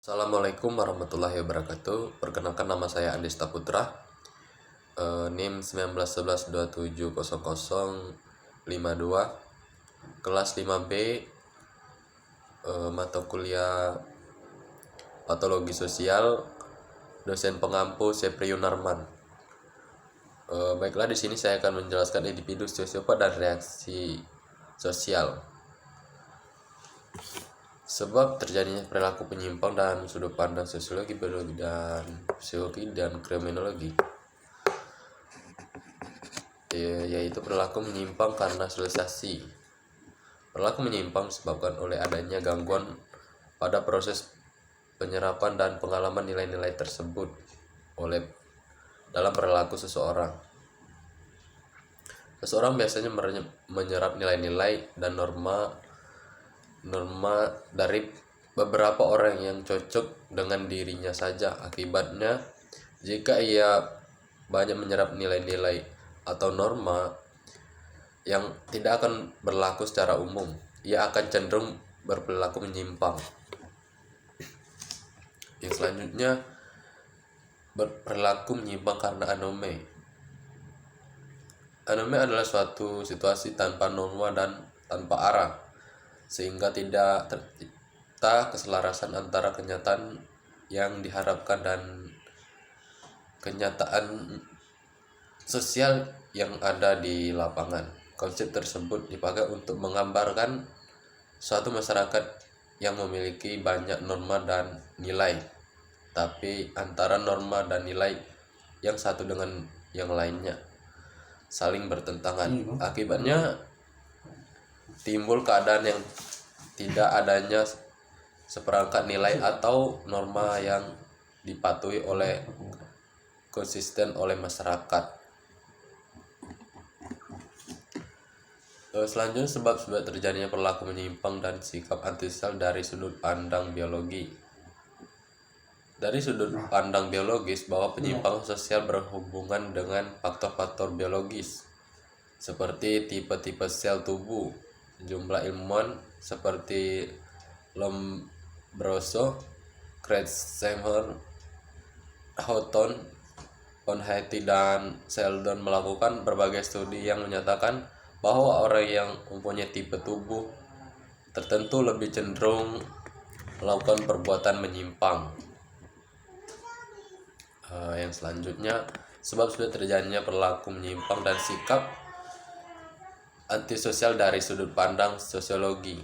Assalamualaikum warahmatullahi wabarakatuh. Perkenalkan, nama saya Andista Putra, NIM 1911270052, kelas 5B, mata kuliah Patologi Sosial, dosen pengampu Sepri Yunarman. Baiklah, di sini saya akan menjelaskan individu sosiopat dan reaksi sosial. Sebab terjadinya perilaku penyimpang dan sudut pandang sosiologi, biologi, dan psikologi dan kriminologi, yaitu perilaku menyimpang karena sosialisasi. Perilaku menyimpang disebabkan oleh adanya gangguan pada proses penyerapan dan pengalaman nilai-nilai tersebut dalam perilaku seseorang. Seseorang biasanya menyerap nilai-nilai dan norma dari beberapa orang yang cocok dengan dirinya saja. Akibatnya, jika ia banyak menyerap nilai-nilai atau norma yang tidak akan berlaku secara umum, ia akan cenderung berperilaku menyimpang. Yang selanjutnya, berperilaku menyimpang karena anome. Anome adalah suatu situasi tanpa norma dan tanpa arah, sehingga tidak tercipta keselarasan antara kenyataan yang diharapkan dan kenyataan sosial yang ada di lapangan. Konsep tersebut dipakai untuk menggambarkan suatu masyarakat yang memiliki banyak norma dan nilai, tapi antara norma dan nilai yang satu dengan yang lainnya saling bertentangan. Akibatnya timbul keadaan yang tidak adanya seperangkat nilai atau norma yang dipatuhi oleh konsisten oleh masyarakat. Selanjutnya, sebab terjadinya perilaku menyimpang dan sikap antisosial dari sudut pandang biologi. Dari sudut pandang biologis, bahwa penyimpangan sosial berhubungan dengan faktor-faktor biologis seperti tipe-tipe sel tubuh. Sejumlah ilmuwan seperti Lombroso, Kretschmer, Houghton, von Haiti, dan Sheldon melakukan berbagai studi yang menyatakan bahwa orang yang mempunyai tipe tubuh tertentu lebih cenderung melakukan perbuatan menyimpang. Yang selanjutnya, sebab terjadinya perilaku menyimpang dan sikap antisosial dari sudut pandang sosiologi.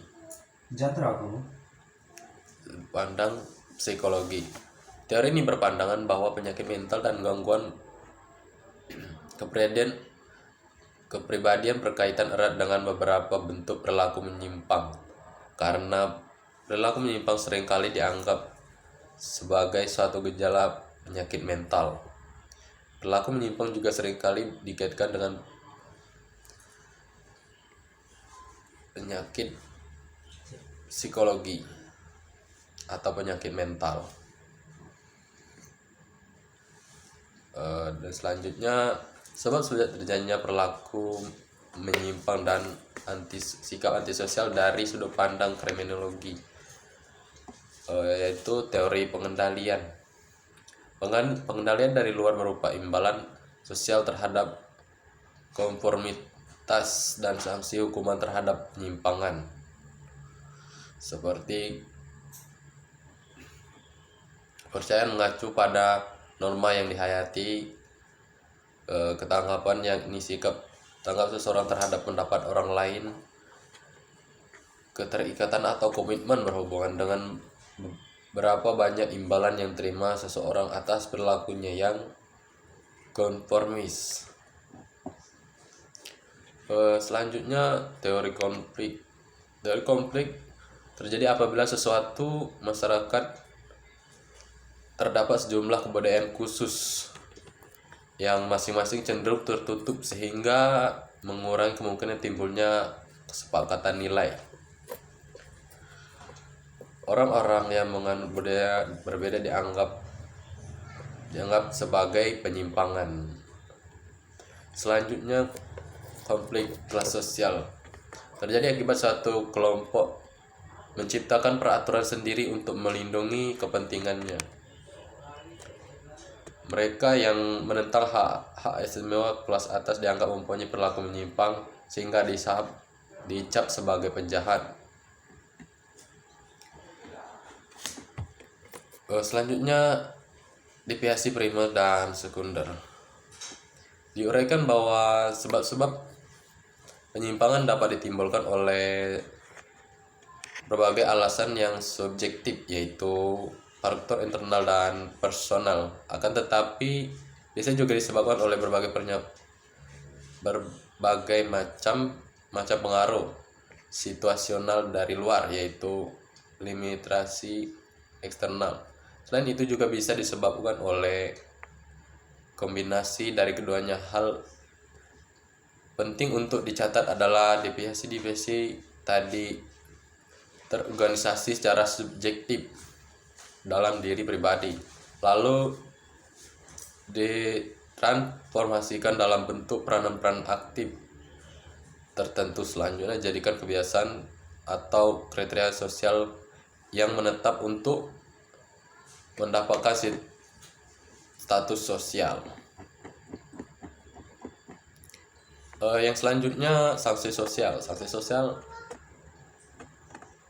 Pandang psikologi. Teori ini berpandangan bahwa penyakit mental dan gangguan kepribadian berkaitan erat dengan beberapa bentuk perilaku menyimpang, karena perilaku menyimpang seringkali dianggap sebagai suatu gejala penyakit mental. Perilaku menyimpang juga seringkali dikaitkan dengan penyakit psikologi atau penyakit mental. Dan selanjutnya, sebab terjadinya perilaku menyimpang dan sikap antisosial dari sudut pandang kriminologi, yaitu teori pengendalian. Pengendalian dari luar berupa imbalan sosial terhadap konformitas dan sanksi hukuman terhadap penyimpangan, seperti kepercayaan mengacu pada norma yang dihayati, ketanggapan yakni sikap tanggap seseorang terhadap pendapat orang lain, keterikatan atau komitmen berhubungan dengan berapa banyak imbalan yang terima seseorang atas perilakunya yang konformis. Selanjutnya, teori konflik. Teori konflik terjadi apabila sesuatu masyarakat terdapat sejumlah kebudayaan khusus yang masing-masing cenderung tertutup sehingga mengurangi kemungkinan timbulnya kesepakatan nilai. Orang-orang yang menganut budaya berbeda dianggap sebagai penyimpangan. Selanjutnya, konflik kelas sosial terjadi akibat suatu kelompok menciptakan peraturan sendiri untuk melindungi kepentingannya. Mereka yang menentang hak istimewa kelas atas dianggap mempunyai perilaku menyimpang sehingga dicap sebagai penjahat. Selanjutnya, deviasi primer dan sekunder. Diuraikan bahwa sebab-sebab penyimpangan dapat ditimbulkan oleh berbagai alasan yang subjektif, yaitu faktor internal dan personal. Akan tetapi bisa juga disebabkan oleh berbagai macam pengaruh situasional dari luar, yaitu limitasi eksternal. Selain itu juga bisa disebabkan oleh kombinasi dari keduanya. Hal penting untuk dicatat adalah deviasi tadi terorganisasi secara subjektif dalam diri pribadi, lalu ditransformasikan dalam bentuk peranan-peranan aktif tertentu. Selanjutnya, jadikan kebiasaan atau kriteria sosial yang menetap untuk mendapatkan status sosial. Yang selanjutnya, sanksi sosial. Sanksi sosial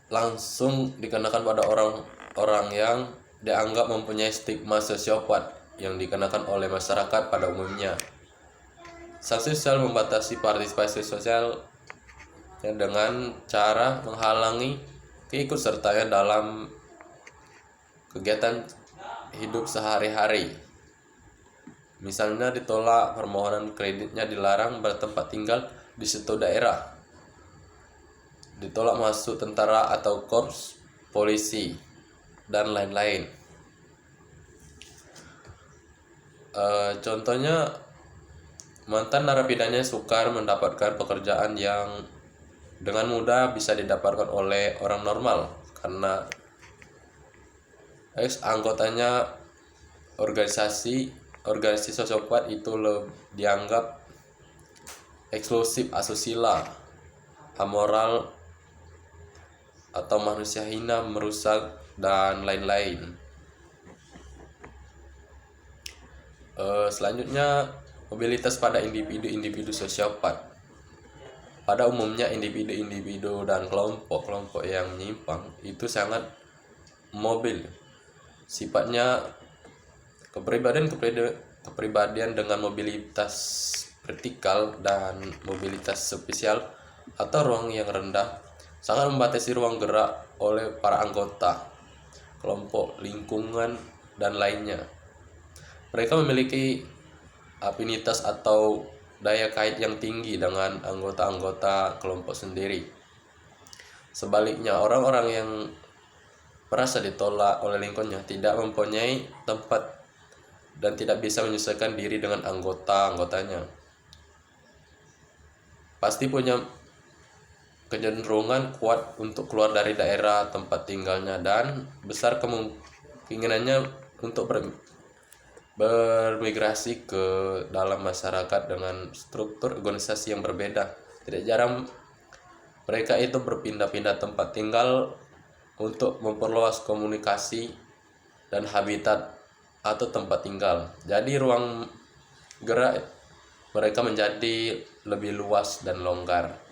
langsung dikenakan pada orang-orang yang dianggap mempunyai stigma sosiopat yang dikenakan oleh masyarakat pada umumnya. Sanksi sosial membatasi partisipasi sosial dengan cara menghalangi keikutsertaannya dalam kegiatan hidup sehari-hari. Misalnya ditolak permohonan kreditnya, dilarang bertempat tinggal di suatu daerah, ditolak masuk tentara atau korps polisi, dan lain-lain. Contohnya, mantan narapidana sukar mendapatkan pekerjaan yang dengan mudah bisa didapatkan oleh orang normal karena anggotanya organisasi sosiopat itu dianggap eksklusif, asusila, amoral, atau manusia hina, merusak, dan lain-lain. Selanjutnya, mobilitas pada individu sosiopat. Pada umumnya individu dan kelompok yang menyimpang itu sangat mobil. Sifatnya kepribadian dengan mobilitas vertikal dan mobilitas spesial atau ruang yang rendah sangat membatasi ruang gerak oleh para anggota kelompok, lingkungan, dan lainnya. Mereka memiliki afinitas atau daya kait yang tinggi dengan anggota-anggota kelompok sendiri. Sebaliknya, orang-orang yang merasa ditolak oleh lingkungannya tidak mempunyai tempat dan tidak bisa menyesuaikan diri dengan anggotanya. Pasti punya kecenderungan kuat untuk keluar dari daerah tempat tinggalnya dan besar kemungkinannya untuk bermigrasi ke dalam masyarakat dengan struktur organisasi yang berbeda. Tidak jarang mereka itu berpindah-pindah tempat tinggal untuk memperluas komunikasi dan habitat atau tempat tinggal. Jadi ruang gerak mereka menjadi lebih luas dan longgar.